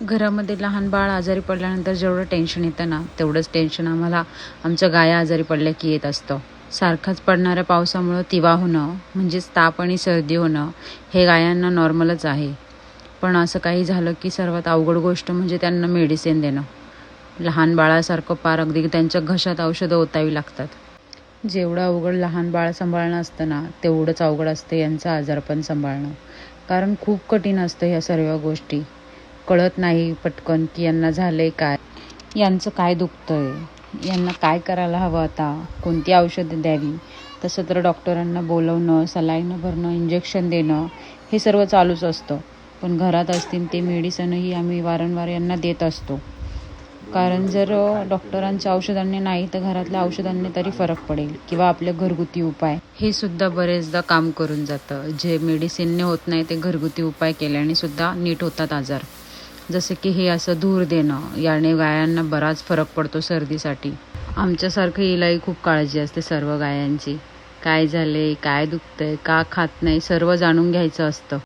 घरामध्ये लहान बाळ आजारी पडल्यानंतर जेवढं टेन्शन येतं ना, तेवढंच टेन्शन आम्हाला आमच्या गाया आजारी पडल्या की येत असतं. सारखाच पडणाऱ्या पावसामुळं तिवा होणं, म्हणजेच ताप आणि सर्दी होणं, हे गायांना नॉर्मलच आहे. पण असं काही झालं की सर्वात अवघड गोष्ट म्हणजे त्यांना मेडिसिन देणं. लहान बाळासारखं पार अगदी त्यांच्या घशात औषधं ओतावी लागतात. जेवढं अवघड लहान बाळ सांभाळणं असतं ना, तेवढंच अवघड असतं यांचं आजारपण सांभाळणं. कारण खूप कठीण असतं ह्या सर्व गोष्टी. कळत नाही पटकन की यांना झालंय काय, यांचं काय दुखतंय, यांना काय करायला हवं, आता कोणती औषधं द्यावी. तसं तर डॉक्टरांना बोलवणं, सलाईन भरणं, इंजेक्शन देणं हे सर्व चालूच असतं. पण घरात असतील ते मेडिसिनही आम्ही वारंवार यांना देत असतो. कारण जर डॉक्टरांच्या औषधांनी नाही तर घरातल्या औषधांनी तरी फरक पडेल, किंवा आपले घरगुती उपाय हे सुद्धा बरेचदा काम करून जातं. जे मेडिसिनने होत नाही ते घरगुती उपाय केल्याने सुद्धा नीट होतात आजार. जसं की हे असं धूर देणं, याने गायांना बराच फरक पडतो सर्दीसाठी. आमच्यासारखं हिलाही खूप काळजी असते सर्व गायांची. काय झाले, काय दुखतंय, का खात नाही, सर्व जाणून घ्यायचं असतं.